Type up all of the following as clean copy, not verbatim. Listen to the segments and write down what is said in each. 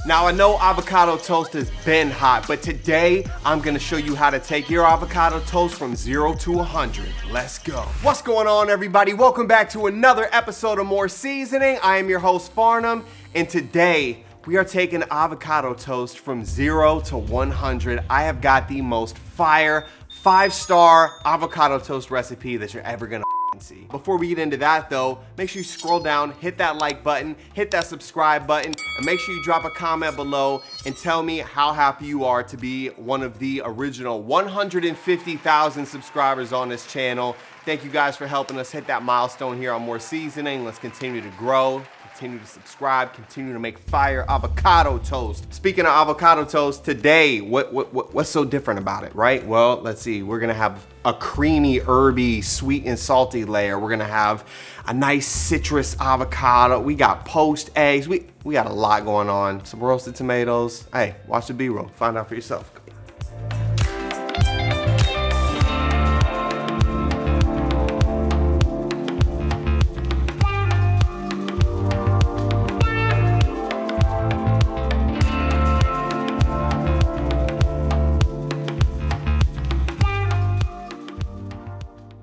Now I know avocado toast has been hot, but today I'm gonna show you how to take your avocado toast from 0 to 100. Let's go. What's going on, everybody? Welcome back to another episode of More Seasoning. I am your host, Farnum, and today we are taking avocado toast from 0 to 100. I have got the most fire 5-star avocado toast recipe that you're ever gonna see. Before we get into that though, make sure you scroll down, hit that like button, hit that subscribe button, and make sure you drop a comment below and tell me how happy you are to be one of the original 150,000 subscribers on this channel. Thank you guys for helping us hit that milestone here on More Seasoning. Let's continue to grow, continue to subscribe, continue to make fire avocado toast. Speaking of avocado toast, today, what's so different about it, right? Well, let's see, we're gonna have a creamy, herby, sweet and salty layer. We're gonna have a nice citrus avocado. We got poached eggs. We got a lot going on. Some roasted tomatoes. Hey, watch the B-roll, find out for yourself.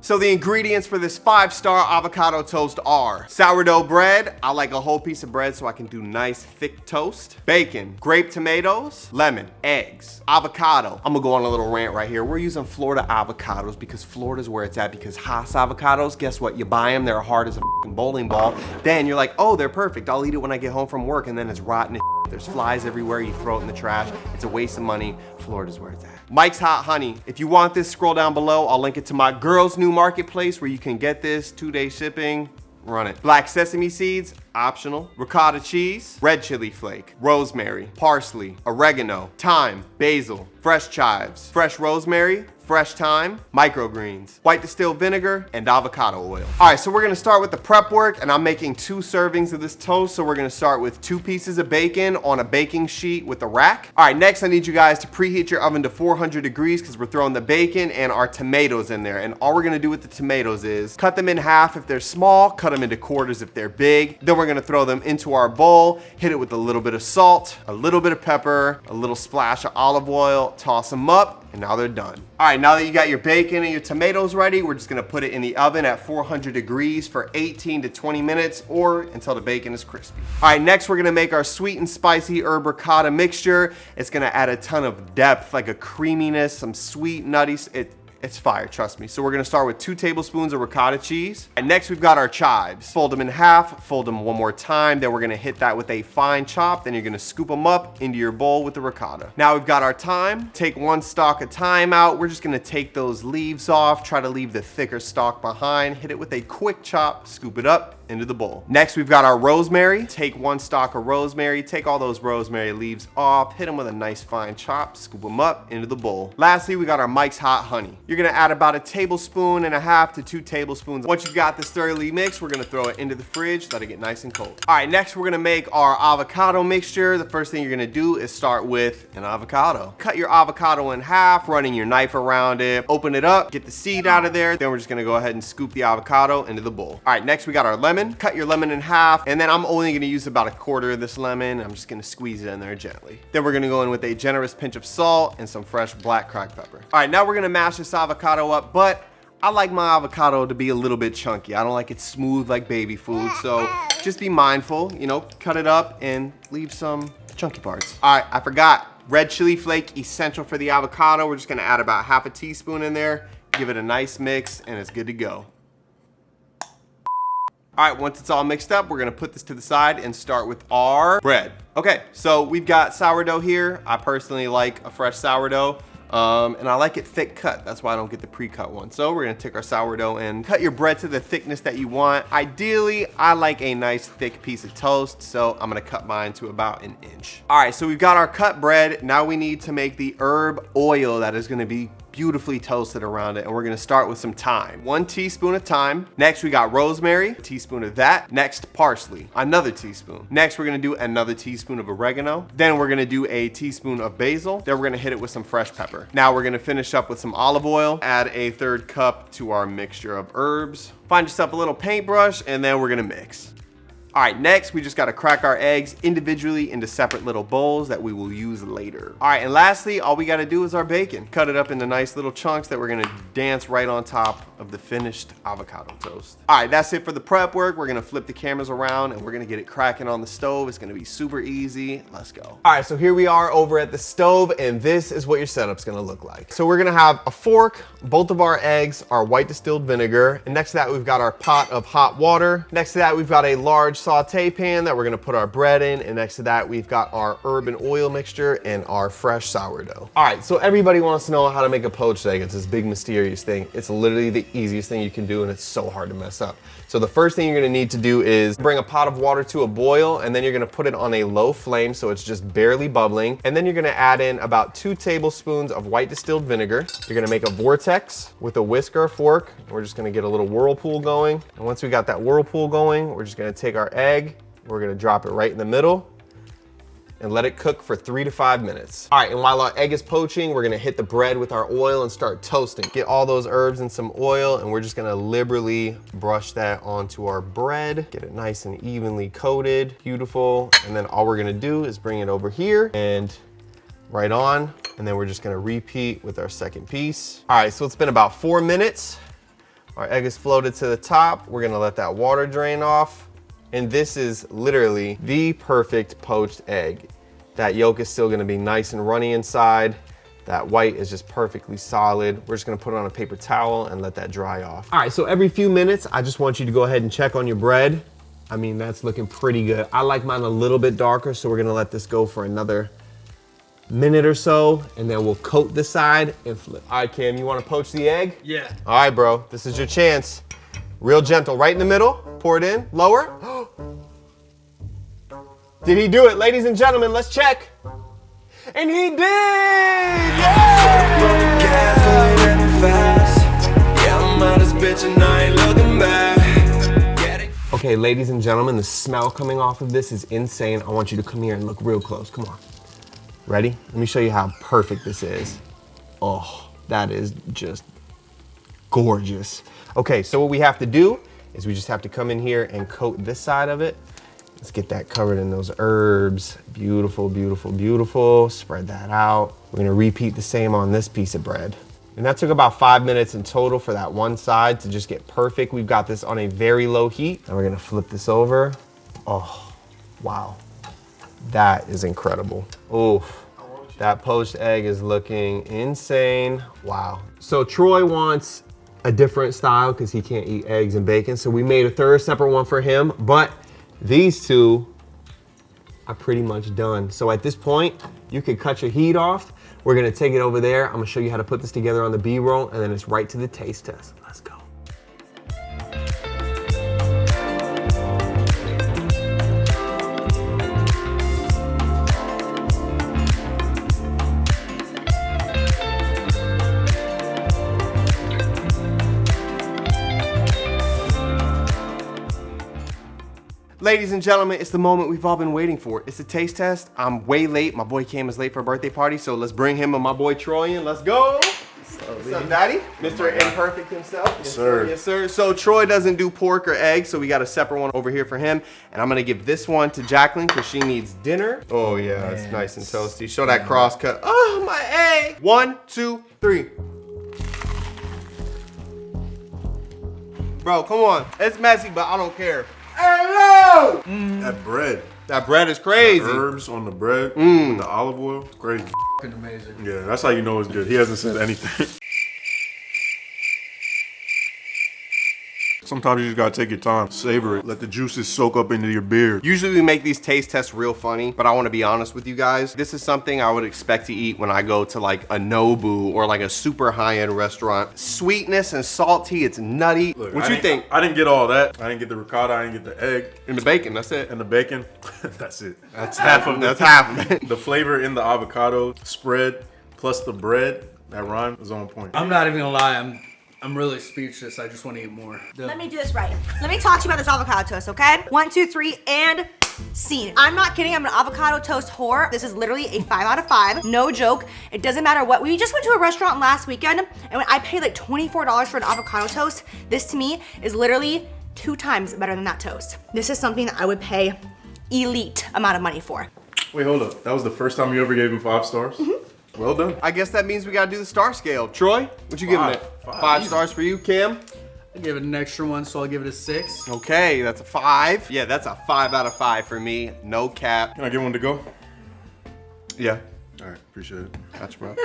So the ingredients for this 5-star avocado toast are sourdough bread. I like a whole piece of bread so I can do nice thick toast. Bacon, grape tomatoes, lemon, eggs, avocado. I'm gonna go on a little rant right here. We're using Florida avocados because Florida's where it's at, because Haas avocados, guess what? You buy them, they're hard as a bowling ball. Then you're like, oh, they're perfect. I'll eat it when I get home from work, and then it's rotten as there's flies everywhere, you throw it in the trash. It's a waste of money. Florida's where it's at. Mike's Hot Honey. If you want this, scroll down below. I'll link it to my girls' new marketplace where you can get this 2-day shipping. Run it. Black sesame seeds, optional. Ricotta cheese, red chili flake, rosemary, parsley, oregano, thyme, basil, fresh chives, fresh rosemary, fresh thyme, microgreens, white distilled vinegar, and avocado oil. All right, so we're gonna start with the prep work, and I'm making 2 servings of this toast. So we're gonna start with 2 pieces of bacon on a baking sheet with a rack. All right, next I need you guys to preheat your oven to 400 degrees because we're throwing the bacon and our tomatoes in there. And all we're gonna do with the tomatoes is cut them in half if they're small, cut them into quarters if they're big. Then we're gonna throw them into our bowl, hit it with a little bit of salt, a little bit of pepper, a little splash of olive oil, toss them up, and now they're done. All right, now that you got your bacon and your tomatoes ready, we're just gonna put it in the oven at 400 degrees for 18 to 20 minutes or until the bacon is crispy. All right, next we're gonna make our sweet and spicy herb ricotta mixture. It's gonna add a ton of depth, like a creaminess, some sweet, nutty, it's fire, trust me. So we're gonna start with 2 tablespoons of ricotta cheese. And next we've got our chives. Fold them in half, fold them one more time. Then we're gonna hit that with a fine chop. Then you're gonna scoop them up into your bowl with the ricotta. Now we've got our thyme. Take 1 stalk of thyme out. We're just gonna take those leaves off, try to leave the thicker stalk behind. Hit it with a quick chop, scoop it up into the bowl. Next we've got our rosemary. Take 1 stalk of rosemary, take all those rosemary leaves off, hit them with a nice fine chop, scoop them up into the bowl. Lastly, we got our Mike's Hot Honey. You're gonna add about 1.5 tablespoons to 2 tablespoons. Once you've got this thoroughly mixed, we're gonna throw it into the fridge, let it get nice and cold. All right, next we're gonna make our avocado mixture. The first thing you're gonna do is start with an avocado. Cut your avocado in half, running your knife around it, open it up, get the seed out of there. Then we're just gonna go ahead and scoop the avocado into the bowl. All right, next we got our lemon. Cut your lemon in half, and then I'm only gonna use about 1/4 of this lemon. I'm just gonna squeeze it in there gently. Then we're gonna go in with a generous pinch of salt and some fresh black cracked pepper. All right, now we're gonna mash this avocado up, but I like my avocado to be a little bit chunky. I don't like it smooth like baby food, so just be mindful, you know, cut it up and leave some chunky parts. All right, I forgot. Red chili flake, essential for the avocado. We're just gonna add about 1/2 teaspoon in there, give it a nice mix, and it's good to go. All right, once it's all mixed up, we're gonna put this to the side and start with our bread. Okay, so we've got sourdough here. I personally like a fresh sourdough. And I like it thick cut. That's why I don't get the pre-cut one. So we're gonna take our sourdough and cut your bread to the thickness that you want. Ideally, I like a nice thick piece of toast, so I'm gonna cut mine to about 1 inch. All right, so we've got our cut bread. Now we need to make the herb oil that is gonna be beautifully toasted around it, and we're gonna start with some thyme. 1 teaspoon of thyme. Next we got rosemary, a teaspoon of that. Next parsley, another teaspoon. Next we're gonna do another teaspoon of oregano. Then we're gonna do a teaspoon of basil. Then we're gonna hit it with some fresh pepper. Now we're gonna finish up with some olive oil. Add a 1/3 cup to our mixture of herbs. Find yourself a little paintbrush, and then we're gonna mix. All right, next we just gotta crack our eggs individually into separate little bowls that we will use later. All right, and lastly, all we gotta do is our bacon. Cut it up into nice little chunks that we're gonna dance right on top of the finished avocado toast. All right, that's it for the prep work. We're gonna flip the cameras around and we're gonna get it cracking on the stove. It's gonna be super easy. Let's go. All right, so here we are over at the stove, and this is what your setup's gonna look like. So we're gonna have a fork, both of our eggs, our white distilled vinegar, and next to that we've got our pot of hot water. Next to that we've got a large saute pan that we're gonna put our bread in, and next to that we've got our herb and oil mixture and our fresh sourdough. All right, so everybody wants to know how to make a poached egg. It's this big mysterious thing. It's literally the easiest thing you can do, and it's so hard to mess up. So the first thing you're gonna need to do is bring a pot of water to a boil, and then you're gonna put it on a low flame so it's just barely bubbling, and then you're gonna add in about 2 tablespoons of white distilled vinegar. You're gonna make a vortex with a whisk or a fork. We're just gonna get a little whirlpool going, and once we got that whirlpool going, we're just gonna take our egg, we're gonna drop it right in the middle, and let it cook for 3 to 5 minutes. All right, and while our egg is poaching, we're gonna hit the bread with our oil and start toasting. Get all those herbs and some oil, and we're just gonna liberally brush that onto our bread. Get it nice and evenly coated, beautiful. And then all we're gonna do is bring it over here and right on, and then we're just gonna repeat with our second piece. All right, so it's been about 4 minutes. Our egg is floated to the top. We're gonna let that water drain off. And this is literally the perfect poached egg. That yolk is still gonna be nice and runny inside. That white is just perfectly solid. We're just gonna put it on a paper towel and let that dry off. All right, so every few minutes, I just want you to go ahead and check on your bread. I mean, that's looking pretty good. I like mine a little bit darker, so we're gonna let this go for another minute or so, and then we'll coat the side and flip. All right, Cam, you wanna poach the egg? Yeah. All right, bro, this is your chance. Real gentle, right in the middle, pour it in, lower. Did he do it? Ladies and gentlemen, let's check. And he did! Yeah! Okay, ladies and gentlemen, the smell coming off of this is insane. I want you to come here and look real close, come on. Ready? Let me show you how perfect this is. Oh, that is just gorgeous. Okay, so what we have to do is we just have to come in here and coat this side of it. Let's get that covered in those herbs. Beautiful, beautiful, beautiful. Spread that out. We're gonna repeat the same on this piece of bread. And that took about 5 minutes in total for that one side to just get perfect. We've got this on a very low heat. And we're gonna flip this over. Oh, wow. That is incredible. Oof. That poached egg is looking insane. Wow. So Troy wants a different style because he can't eat eggs and bacon. So we made a third separate one for him, but these two are pretty much done. So at this point, you can cut your heat off. We're gonna take it over there. I'm gonna show you how to put this together on the B-roll, and then it's right to the taste test. Let's go. Ladies and gentlemen, it's the moment we've all been waiting for. It's a taste test. I'm way late. My boy Cam is late for a birthday party, so let's bring him and my boy Troy in. Let's go. What's up, Daddy? Mr. Imperfect himself. Yes, sir. Yes, sir. So Troy doesn't do pork or eggs, so we got a separate one over here for him. And I'm gonna give this one to Jacqueline because she needs dinner. Oh yeah, it's nice and toasty. Show that cross cut. Oh, my egg. 1, 2, 3. Bro, come on. It's messy, but I don't care. Hello! That bread. That bread is crazy. The herbs on the bread with the olive oil, crazy. Amazing. Yeah, that's how you know it's good. He hasn't said anything. Sometimes you just gotta take your time, savor it, let the juices soak up into your beard. Usually we make these taste tests real funny, but I wanna be honest with you guys. This is something I would expect to eat when I go to like a Nobu or like a super high-end restaurant. Sweetness and salty, it's nutty. Look, What you think? I didn't get all that. I didn't get the ricotta, I didn't get the egg. And the bacon, that's it. And the bacon, that's it. That's half of it. That's half of it. The flavor in the avocado spread plus the bread, that rhyme is on point. I'm not even gonna lie, I'm really speechless. I just want to eat more. Let me do this right. Let me talk to you about this avocado toast, okay? 1, 2, 3, and scene. I'm not kidding, I'm an avocado toast whore. This is literally a 5 out of 5, no joke. It doesn't matter what. We just went to a restaurant last weekend, and when I paid like $24 for an avocado toast, this to me is literally 2 times better than that toast. This is something that I would pay elite amount of money for. Wait, hold up. That was the first time you ever gave him 5 stars? Well done. I guess that means we gotta do the star scale. Troy, what you giving it? 5 stars for you, Kim? I give it an extra one, so I'll give it a 6. Okay, that's a 5. Yeah, that's a 5 out of 5 for me. No cap. Can I get one to go? Yeah. All right, appreciate it. Gotcha, bro.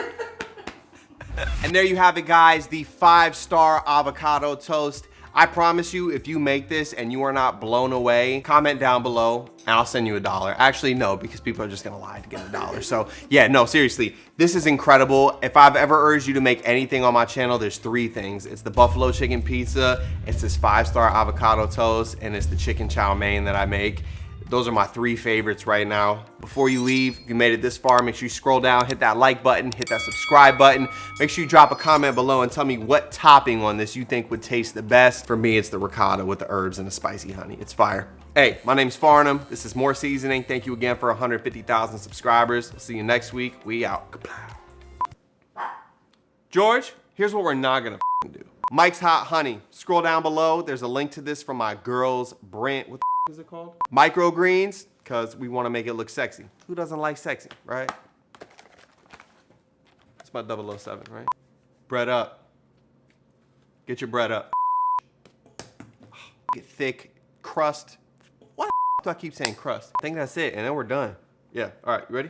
And there you have it, guys, the 5-star avocado toast. I promise you, if you make this and you are not blown away, comment down below and I'll send you $1. Actually, no, because people are just gonna lie to get $1. So yeah, no, seriously, this is incredible. If I've ever urged you to make anything on my channel, there's 3 things. It's the buffalo chicken pizza, it's this 5-star avocado toast, and it's the chicken chow mein that I make. Those are my 3 favorites right now. Before you leave, if you made it this far, make sure you scroll down, hit that like button, hit that subscribe button. Make sure you drop a comment below and tell me what topping on this you think would taste the best. For me, it's the ricotta with the herbs and the spicy honey. It's fire. Hey, my name's Farnum. This is More Seasoning. Thank you again for 150,000 subscribers. I'll see you next week. We out. George, here's what we're not gonna do. Mike's Hot Honey. Scroll down below. There's a link to this from my girl's brand. What the is it called? Microgreens, because we want to make it look sexy. Who doesn't like sexy, right? It's my 007, right? Bread up. Get your bread up. Get thick crust. Why the do I keep saying crust? I think that's it, and then we're done. Yeah, all right, you ready?